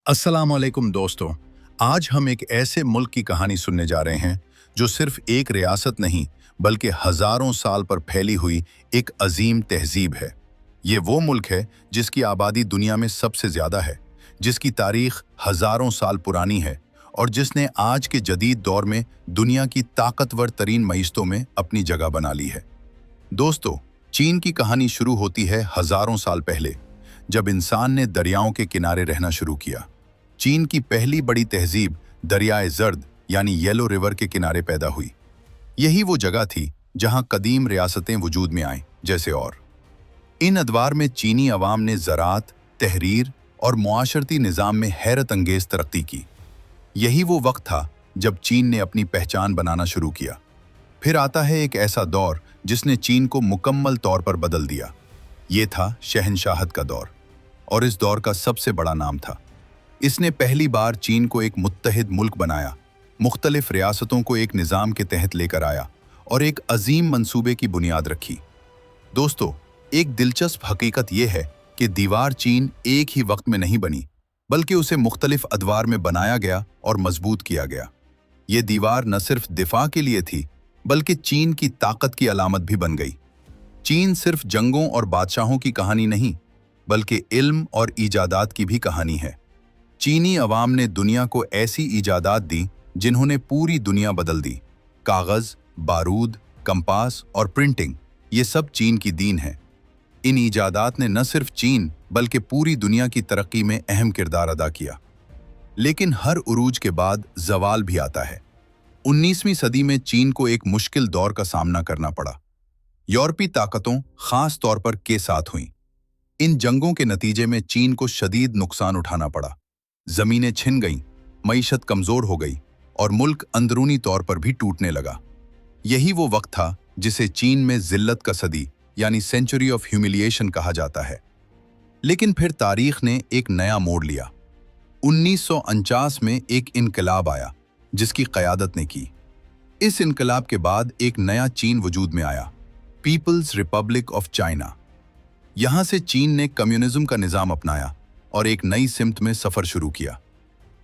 अस्सलाम वालेकुम दोस्तों। आज हम एक ऐसे मुल्क की कहानी सुनने जा रहे हैं जो सिर्फ एक रियासत नहीं बल्कि हजारों साल पर फैली हुई एक अजीम तहजीब है। ये वो मुल्क है जिसकी आबादी दुनिया में सबसे ज्यादा है, जिसकी तारीख हजारों साल पुरानी है और जिसने आज के जदीद दौर में दुनिया की ताकतवर तरीन मईशतों में अपनी जगह बना ली है। दोस्तों, चीन की कहानी शुरू होती है हजारों साल पहले, जब इंसान ने दरियाओं के किनारे रहना शुरू किया। चीन की पहली बड़ी तहजीब दरियाए जर्द यानी येलो रिवर के किनारे पैदा हुई। यही वो जगह थी जहां कदीम रियासतें वजूद में आईं, जैसे और इन अदवार में चीनी अवाम ने ज़राअत, तहरीर और मुआशरती निज़ाम में हैरत अंगेज तरक्की की। यही वो वक्त था जब चीन ने अपनी पहचान बनाना शुरू किया। फिर आता है एक ऐसा दौर जिसने चीन को मुकम्मल तौर पर बदल दिया। ये था शहंशाहत का दौर, और इस दौर का सबसे बड़ा नाम था। इसने पहली बार चीन को एक मुत्तहिद मुल्क बनाया, मुख्तलिफ रियासतों को एक निज़ाम के तहत लेकर आया और एक अजीम मंसूबे की बुनियाद रखी। दोस्तों, एक दिलचस्प हकीकत यह है कि दीवार चीन एक ही वक्त में नहीं बनी, बल्कि उसे मुख्तलिफ अदवार में बनाया गया और मजबूत किया गया। ये दीवार न सिर्फ दिफा के लिए थी, बल्कि चीन की ताकत की अलामत भी बन गई। चीन सिर्फ जंगों और बादशाहों की कहानी नहीं, बल्कि इल्म और ईजादात की भी कहानी है। चीनी अवाम ने दुनिया को ऐसी ईजादात दी जिन्होंने पूरी दुनिया बदल दी। कागज, बारूद, कंपास और प्रिंटिंग, ये सब चीन की दीन है। इन ईजादात ने न सिर्फ चीन बल्कि पूरी दुनिया की तरक्की में अहम किरदार अदा किया। लेकिन हर उरूज के बाद जवाल भी आता है। 19वीं सदी में चीन को एक मुश्किल दौर का सामना करना पड़ा। यूरोपीय ताकतों, खास तौर पर के साथ हुईं। इन जंगों के नतीजे में चीन को शदीद नुकसान उठाना पड़ा। जमीनें छिन गईं, मईशत कमजोर हो गई और मुल्क अंदरूनी तौर पर भी टूटने लगा। यही वो वक्त था जिसे चीन में जिल्लत का सदी यानी सेंचुरी ऑफ ह्यूमिलिएशन कहा जाता है। लेकिन फिर तारीख ने एक नया मोड़ लिया। 1949 में एक इनकलाब आया जिसकी क़यादत ने की। इस इनकलाब के बाद एक नया चीन वजूद में आया, पीपल्स रिपब्लिक ऑफ चाइना। यहां से चीन ने कम्युनिज्म का निज़ाम अपनाया और एक नई सिमत में सफ़र शुरू किया।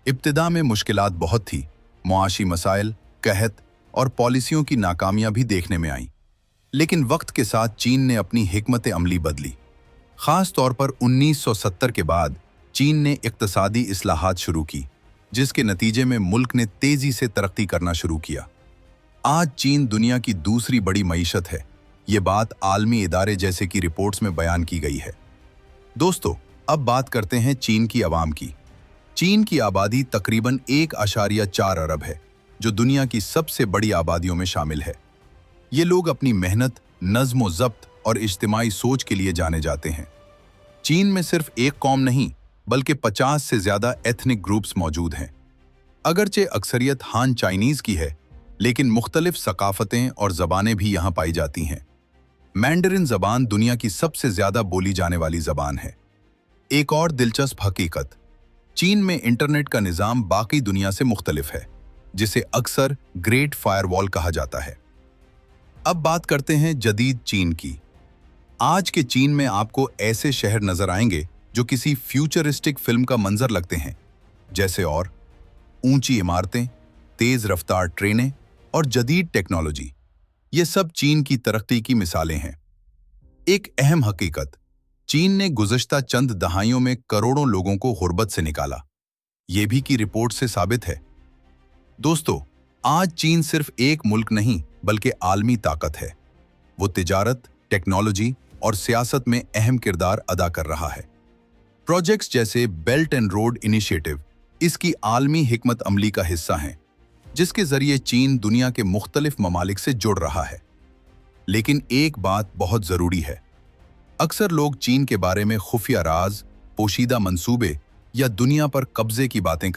इब्तिदा में मुश्किलात बहुत थी, मुआशी मसाइल, कहत और पॉलिसियों की नाकामियां भी देखने में आईं। लेकिन वक्त के साथ चीन ने अपनी हिकमत अमली बदली। ख़ास तौर पर 1970 के बाद चीन ने इक़्तिसादी इस्लाहात शुरू की, जिसके नतीजे में मुल्क ने तेज़ी से तरक्की करना शुरू किया। आज चीन दुनिया की दूसरी बड़ी मईशत है। ये बात आलमी इदारे जैसे की रिपोर्ट्स में बयान की गई है। दोस्तों, अब बात करते हैं चीन की आवाम की। चीन की आबादी तकरीबन 1.4 अरब है, जो दुनिया की सबसे बड़ी आबादियों में शामिल है। ये लोग अपनी मेहनत, नज़्म व ज़ब्त और इज्तिमाई सोच के लिए जाने जाते हैं। चीन में सिर्फ एक कौम नहीं, बल्कि 50 से ज़्यादा एथनिक ग्रुप्स मौजूद हैं। अगरचे अक्सरियत हान चाइनीज़ की है, लेकिन मुख्तलिफ सकाफ़तें और ज़बानें भी यहाँ पाई जाती हैं। मैंडरिन ज़बान दुनिया की सबसे ज़्यादा बोली जाने वाली ज़बान है। एक और दिलचस्प हकीकत, चीन में इंटरनेट का निज़ाम बाकी दुनिया से मुख्तलिफ है, जिसे अक्सर ग्रेट फायरवॉल कहा जाता है। अब बात करते हैं जदीद चीन की। आज के चीन में आपको ऐसे शहर नजर आएंगे जो किसी फ्यूचरिस्टिक फिल्म का मंजर लगते हैं, जैसे और ऊंची इमारतें, तेज रफ्तार ट्रेनें और जदीद टेक्नोलॉजी। ये सब चीन की तरक्की की मिसालें हैं। एक अहम हकीकत, चीन ने गुज़श्ता चंद दहाइयों में करोड़ों लोगों को गुर्बत से निकाला। ये भी की रिपोर्ट से साबित है। दोस्तों, आज चीन सिर्फ एक मुल्क नहीं बल्कि आलमी ताकत है। वो तिजारत, टेक्नोलॉजी और सियासत में अहम किरदार अदा कर रहा है। प्रोजेक्ट्स जैसे बेल्ट एंड रोड इनिशिएटिव इसकी आलमी हिकमत अमली का हिस्सा हैं, जिसके जरिए चीन दुनिया के मुख्तलिफ ममालिक से जुड़ रहा है। लेकिन एक बात बहुत ज़रूरी है, अक्सर लोग चीन के बारे में खुफिया राज, पोशीदा मंसूबे या दुनिया पर कब्जे की बातें